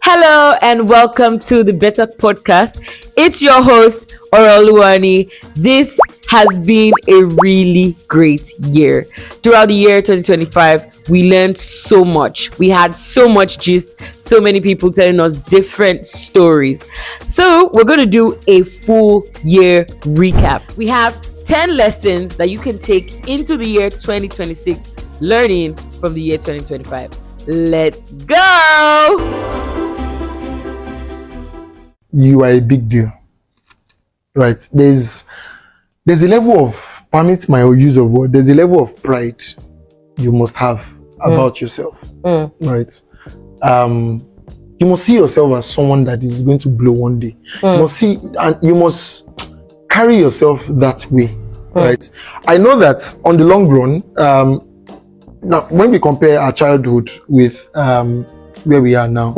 Hello and welcome to the Better Podcast. It's your host, Oroluwani. This has been a really great year. Throughout the year 2025, we learned so much. We had so much gist, so many people telling us different stories. So we're going to do a full year recap. We have 10 lessons that you can take into the year 2026, learning from the year 2025. Let's go! You are a big deal, right? There's a level of, permit my use of word, there's a level of pride you must have about yourself, right? You must see yourself as someone that is going to blow one day. You must see, and you must carry yourself that way, right? I know that on the long run, now when we compare our childhood with where we are now,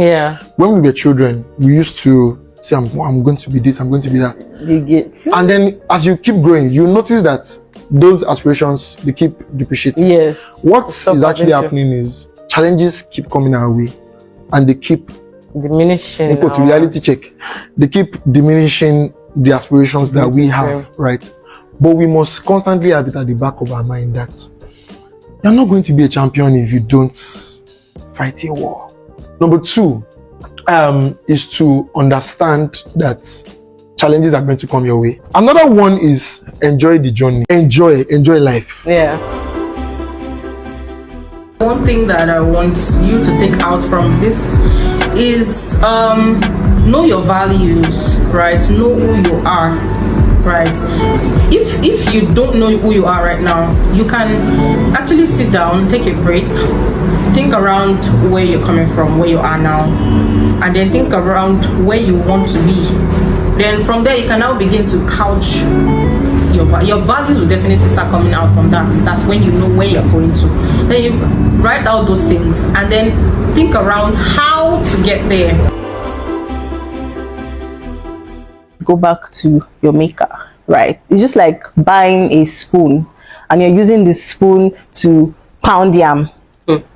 when we were children, we used to say, I'm going to be this, I'm going to be that. You get. And then as you keep growing, you notice that those aspirations, they keep depreciating. Yes. What is actually happening is challenges keep coming our way and they keep diminishing. They go to reality check. They keep diminishing the aspirations that we have, right? But we must constantly have it at the back of our mind that you're not going to be a champion if you don't fight a war. Number two, is to understand that challenges are going to come your way. Another one is enjoy the journey. Enjoy life. Yeah. One thing that I want you to take out from this is know your values, right? Know who you are, right? If you don't know who you are right now, you can actually sit down, take a break, think around where you're coming from, where you are now, and then think around where you want to be. Then from there, you can now begin to couch your values will definitely start coming out from that. That's when you know where you're going to. Then you write out those things and then think around how to get there. Go back to your maker, right? It's just like buying a spoon and you're using the spoon to pound yam.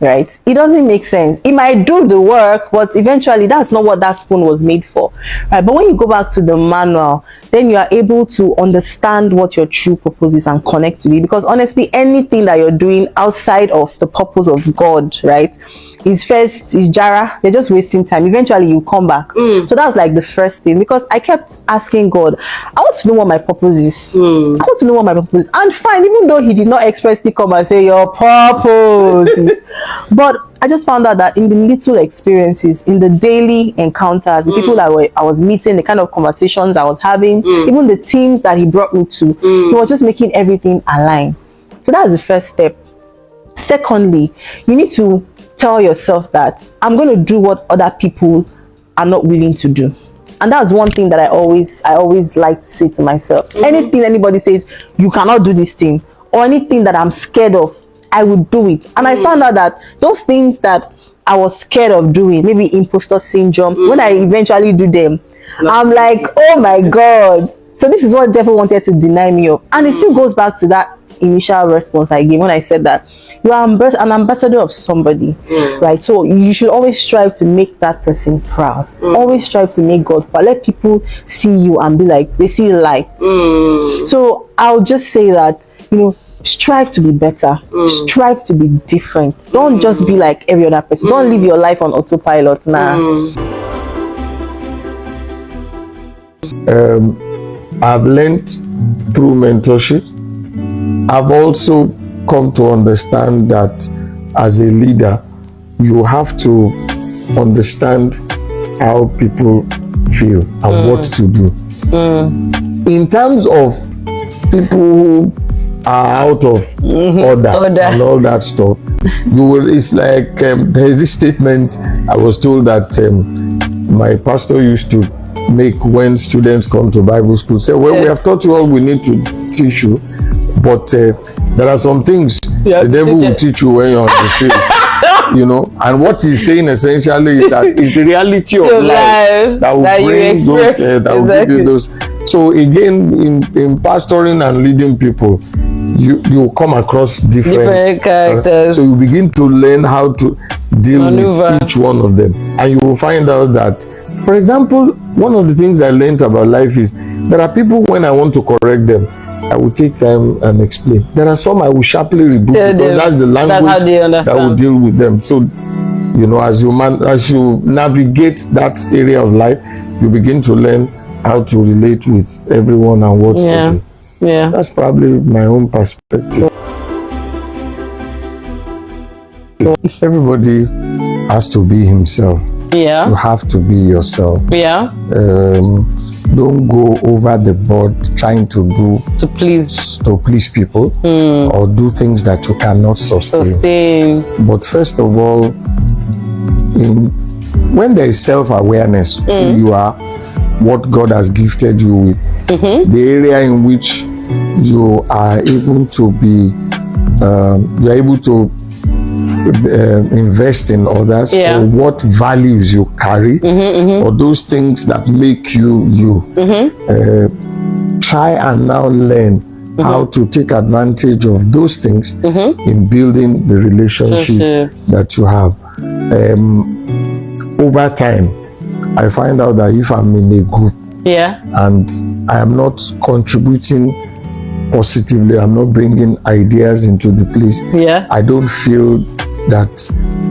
Right? It doesn't make sense. It might do the work, but eventually that's not what that spoon was made for, right? But when you go back to the manual, then you are able to understand what your true purpose is and connect to it. Because honestly, anything that you're doing outside of the purpose of God, right, is Jara. You're just wasting time. Eventually you come back. So that's like the first thing, because I kept asking God, I want to know what my purpose is. I want to know what my purpose is. And fine, even though he did not expressly come and say your purpose but I just found out that in the little experiences, in the daily encounters, the people that I was meeting, the kind of conversations I was having, even the teams that he brought me to, he was just making everything align. So that's the first step. Secondly, you need to tell yourself that I'm going to do what other people are not willing to do. And that's one thing that I always like to say to myself. Anything anybody says, you cannot do this thing, or anything that I'm scared of, I would do it. And I found out that those things that I was scared of doing, maybe imposter syndrome, when I eventually do them, I'm like, oh my God. So this is what the devil wanted to deny me of. And it still goes back to that initial response I gave when I said that you are an ambassador of somebody, right? So you should always strive to make that person proud. Always strive to make God proud. Let people see you and be like, they see light. So I'll just say that, strive to be better. Strive to be different. Don't just be like every other person. Don't live your life on autopilot now. I've learned through mentorship. I've also come to understand that as a leader, you have to understand how people feel and what to do. In terms of people who are out of order and all that stuff, it's like there's this statement I was told that my pastor used to make when students come to Bible school. Say, well, we have taught you all we need to teach you, but there are some things the devil will teach you when you're on the field. And what he's saying essentially is that it's the reality of life that will bring those, that will give you those. So again, in pastoring and leading people, you come across different characters. so you begin to learn how to deal with each one of them, and you will find out that, for example, one of the things I learned about life is there are people, when I want to correct them, I will take time and explain. There are some I will sharply rebuke because that's the language that will deal with them. So, you know, as you navigate that area of life, you begin to learn how to relate with everyone and what to do. Yeah, that's probably my own perspective. Everybody has to be himself. Yeah, you have to be yourself. Yeah, don't go over the board trying to please people or do things that you cannot sustain. But first of all, when there is self-awareness, who you are, what God has gifted you with, the area in which you are able to be, you are able to invest in others, or what values you carry, or those things that make you. Try and now learn how to take advantage of those things in building the relationships that you have. Over time, I find out that if I'm in a group and I am not contributing positively, I'm not bringing ideas into the place, I don't feel that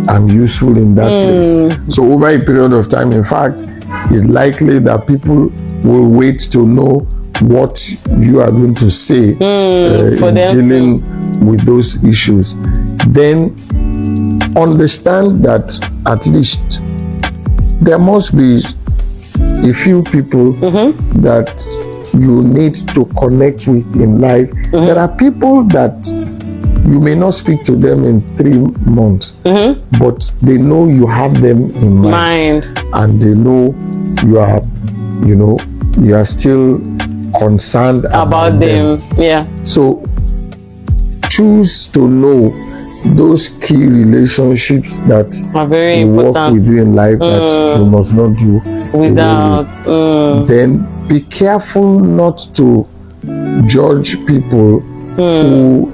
I'm useful in that place. So over a period of time, in fact, it's likely that people will wait to know what you are going to say in dealing with those issues. Then understand that at least there must be a few people that you need to connect with in life. There are people that you may not speak to them in 3 months, but they know you have them in mind, and they know you are still concerned about them. So choose to know those key relationships that are very you important. work with you in life that you must not do without. Then be careful not to judge people who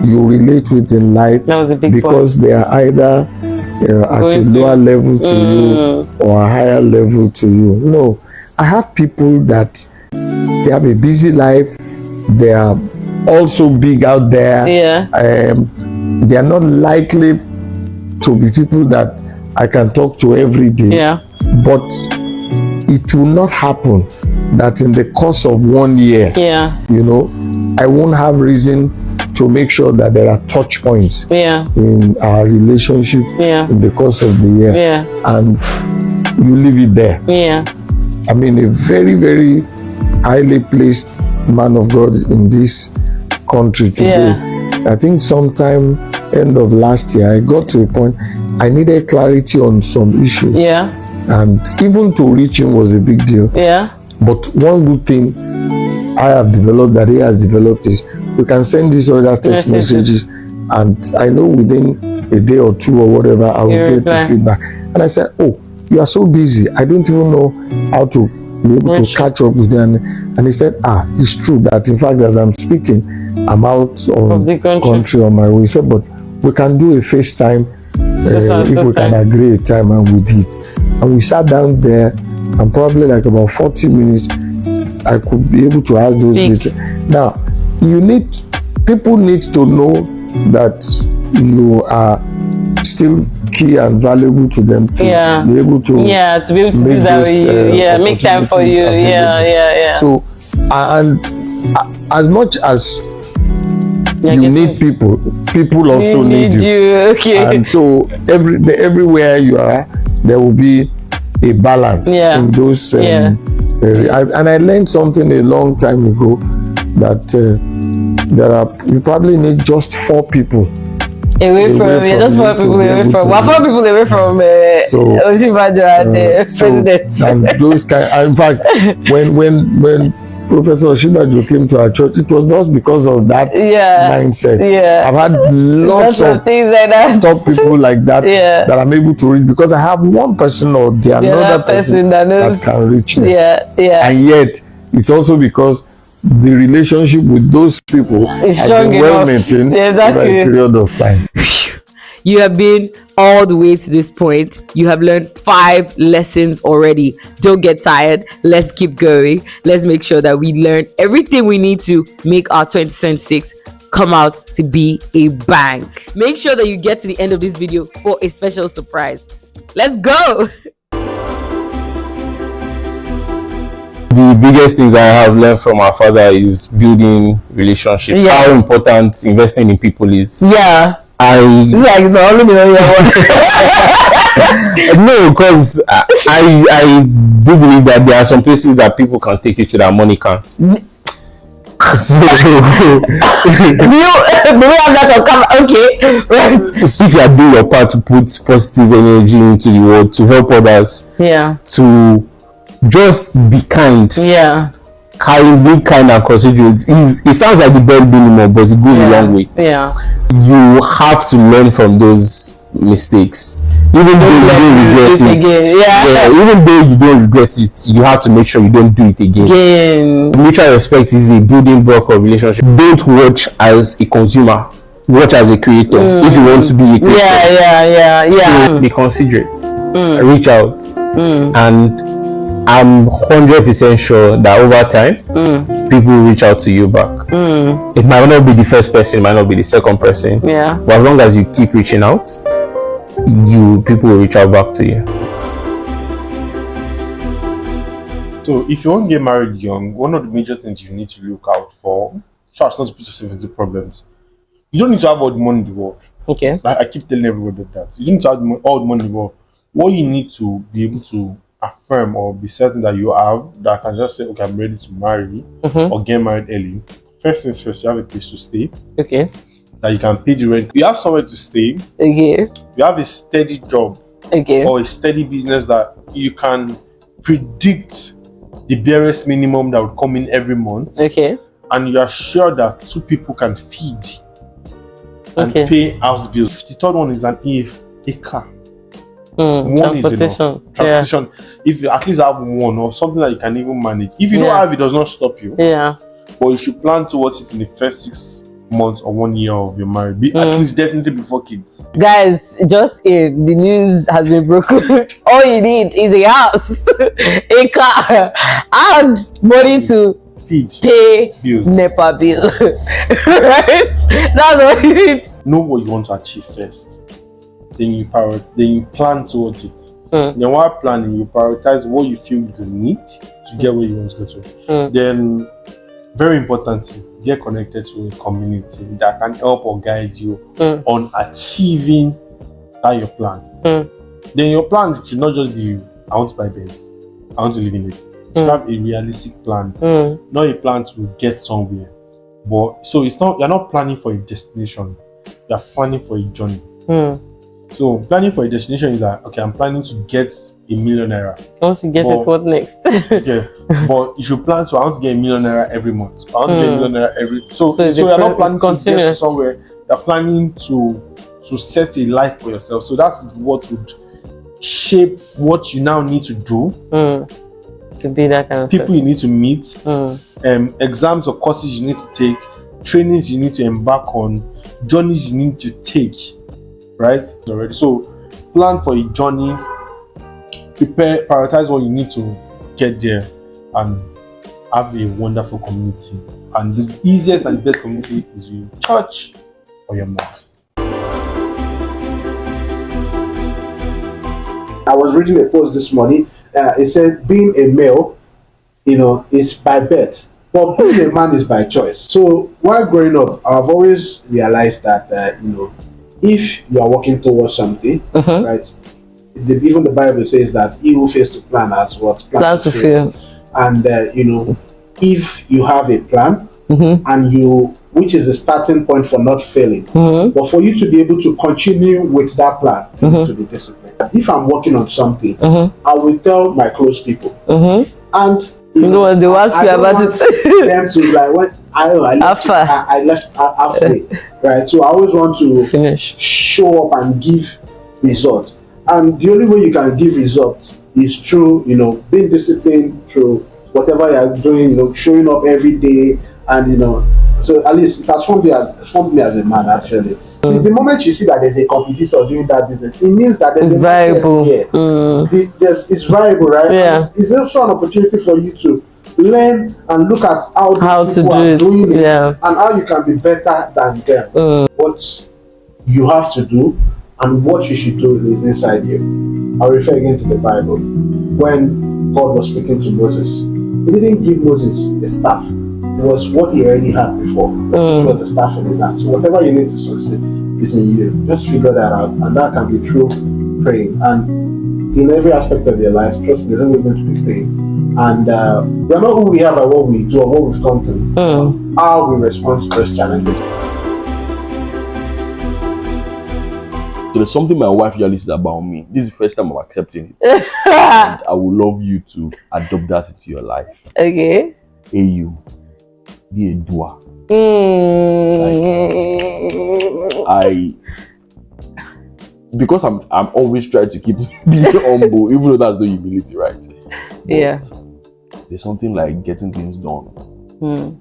you relate with in life because they are either at a lower level to you or a higher level to you. No, I have people that they have a busy life, they are also big out there. They are not likely to be people that I can talk to every day. But it will not happen that in the course of 1 year, I won't have reason to make sure that there are touch points in our relationship in the course of the year, and you leave it there. I mean, a very, very highly placed man of God in this country today. I think sometime end of last year, I got to a point I needed clarity on some issues. And even to reach him was a big deal. But one good thing I have developed that he has developed is we can send these other text messages, and I know within a day or two or whatever I will get the feedback. And I said, oh, you are so busy, I don't even know how to be able to catch up with them. And he said, it's true that in fact as I'm speaking, I'm out of the country on my way. He said, but we can do a FaceTime if we can agree a time, and we did. And we sat down there, and probably like about 40 minutes, I could be able to ask those questions. Now, people need to know that you are still key and valuable to them to be able to to be able to do that with you. Make time for you. So, and as much as you need people also need you. And so everywhere you are, there will be a balance in those areas. And I learned something a long time ago that you probably need just 4 people away from just 4 people away from 4 people away from Osinbajo and the president. And those in fact, when Professor Osinbajo came to our church, it was not because of that mindset. I've had lots of things like that. Top people like that that I'm able to reach because I have one person or the another person that can reach them. And yet, it's also because the relationship with those people It's has strong been well enough. maintained Exactly. over a period of time. You have been all the way to this point. You have learned 5 lessons already. Don't get tired. Let's keep going. Let's make sure that we learn everything we need to make our 2026 come out to be a bang. Make sure that you get to the end of this video for a special surprise. Let's go. The biggest things I have learned from our father is building relationships. Yeah. How important investing in people is. Yeah. No, because I do believe that there are some places that people can take you to that money can't. So, Do we have that on camera? Okay. Right. so if you are doing your part to put positive energy into the world, to help others, Yeah. to just be kind, Yeah. be kind and considerate. It sounds like the bare minimum, but it goes a long way. Yeah. You have to learn from those mistakes, even though you don't regret it. Yeah. Even though you don't regret it, you have to make sure you don't do it again. Mutual respect is a building block of relationship. Don't watch as a consumer, watch as a creator. If you want to be a creator, so be considerate, reach out, and I'm 100% sure that over time, people will reach out to you back. It might not be the first person, it might not be the second person. Yeah. But as long as you keep reaching out, people will reach out back to you. So if you want to get married young, one of the major things you need to look out for, so as not to put yourself into problems, you don't need to have all the money in the world. Okay. I keep telling everybody that. You don't need to have all the money in the world. What you need to be able to affirm or be certain that you have, that can just say, okay, I'm ready to marry or get married early. First things first, you have a place to stay. Okay. That you can pay the rent. You have somewhere to stay. Okay. You have a steady job. Okay. Or a steady business that you can predict the barest minimum that would come in every month. Okay. And you are sure that 2 people can feed and pay house bills. The third one is a car. One is enough. Transportation. If you at least have one or something that you can even manage. If you don't have, it does not stop you. Yeah. But you should plan towards it in the first 6 months or 1 year of your marriage. At least definitely before kids. Guys, just in the news has been broken. All you need is a house, a car, and money to pay bills. NEPA bill. Right? That's what you need. Know what you want to achieve first. Then you plan towards it. Then while planning, you prioritize what you feel you need to get where you want to go to. Then, very importantly, get connected to a community that can help or guide you on achieving that your plan. Then your plan should not just be, I want to buy Benz, I want to live in it. You should have a realistic plan, not a plan to get somewhere. But so you're not planning for a destination, you're planning for a journey. So planning for a destination is that, okay, I'm planning to get $1 million. Once you get it, what next? Okay, but you should plan. So I want to get $1 million every month. I want to get $1 million every. So you're not planning to get somewhere. You're planning to set a life for yourself. So that is what would shape what you now need to do. To be that kind of people person you need to meet, exams or courses you need to take, trainings you need to embark on, journeys you need to take. Right? Already. So plan for a journey, prepare, prioritize what you need to get there, and have a wonderful community. And the easiest and the best community is your church or your mosque. I was reading a post this morning. It said being a male, is by birth, but being a man is by choice. So while growing up, I've always realized that if you are working towards something, right? Even the Bible says that he who fails to plan has what plan to fail. And if you have a plan and which is the starting point for not failing, but for you to be able to continue with that plan, you need to be disciplined. If I'm working on something, I will tell my close people, and they will ask you about it. Them to like what I left halfway, right? So I always want to show up and give results, and the only way you can give results is through being disciplined, through whatever you're doing, showing up every day, and so at least it has formed me as a man, actually. So the moment you see that there's a competitor doing that business, it means that there's It's a market viable. here. It's viable, right? Yeah. And it's also an opportunity for you to learn and look at how these people are doing it, Yeah. and how you can be better than them. What you have to do and what you should do is inside you. I'll refer again to the Bible. When God was speaking to Moses, he didn't give Moses a staff. It was what he already had before. It was the staff in his hand. So whatever you need to succeed is in you. Just figure that out, and that can be through praying. And in every aspect of your life, trust me, there's always going to be pain. And we are not who we are by what we do or what we've come to. How we respond to those challenges. So there's something my wife usually says about me. This is the first time I'm accepting it. And I would love you to adopt that into your life. Okay. Hey, you. Be a doer. Because I'm always trying to keep being humble, even though that's no humility, right? But there's something like getting things done.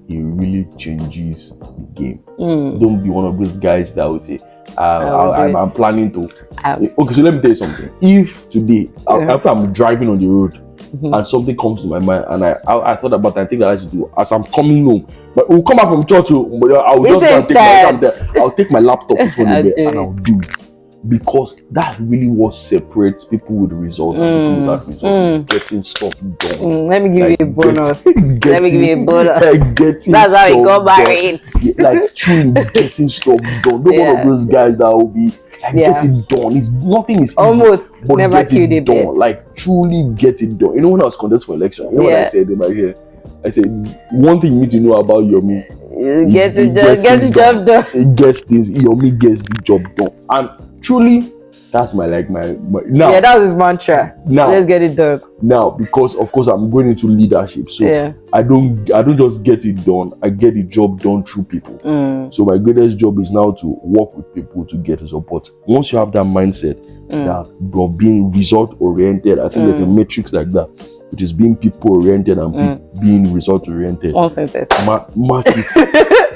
It really changes the game. Don't be one of those guys that will say, I'm planning to. Okay, so let me tell you something. If today, after I'm driving on the road, and something comes to my mind, and I thought about it, I think that I should do as I'm coming home. But we'll come back from church, I'll just I'll take my laptop and I'll do it. Because that really what separates people with results and people without results is getting stuff done. Let me give you a bonus. Let me give you a bonus. That's how we got married. Like truly getting stuff done. Not one of those guys that will be like get it done. Nothing is easy, almost but never get killed it a done. bit. Like truly get it done. You know when I was contesting for election, you know what I said in my here? I said one thing you need to know about Yomi. Get the job done. It gets this. Yomi gets the job done. And truly, that's my now. Yeah, that was his mantra. Now, let's get it done. Now, because of course I'm going into leadership, so I don't just get it done. I get the job done through people. So my greatest job is now to work with people to get support. Once you have that mindset that of being result oriented, I think there's a matrix like that, which is being people oriented and being result oriented.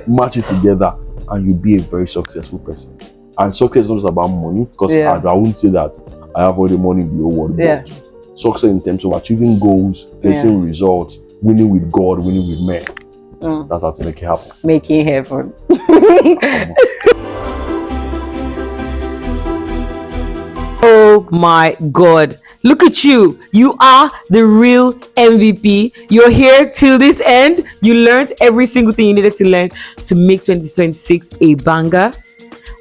Match it together, and you'll be a very successful person. And success is not just about money, because I wouldn't say that I have all the money in the whole world. But success in terms of achieving goals, getting results, winning with God, winning with men. That's how to make it happen. Making heaven. Oh my God. Look at you. You are the real MVP. You're here till this end. You learned every single thing you needed to learn to make 2026 a banger.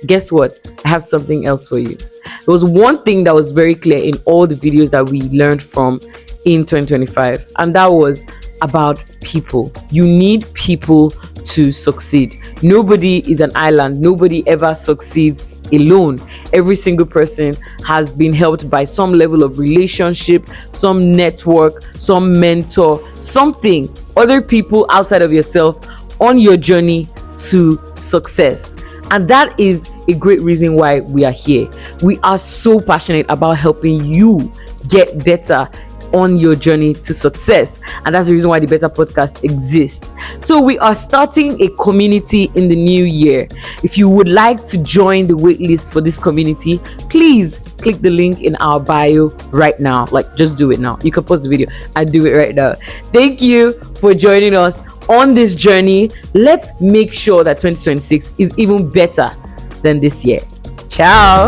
Guess what? I have something else for you. There was one thing that was very clear in all the videos that we learned from in 2025, and that was about people. You need people to succeed. Nobody is an island. Nobody ever succeeds alone. Every single person has been helped by some level of relationship, some network, some mentor, something, other people outside of yourself on your journey to success. And that is a great reason why we are here. We are so passionate about helping you get better on your journey to success, and that's the reason why the Better Podcast exists. So we are starting a community in the new year. If you would like to join the waitlist for this community, please click the link in our bio right now. Like, just do it now. You can pause the video and do it right now. Thank you for joining us on this journey. Let's make sure that 2026 is even better than this year. Ciao.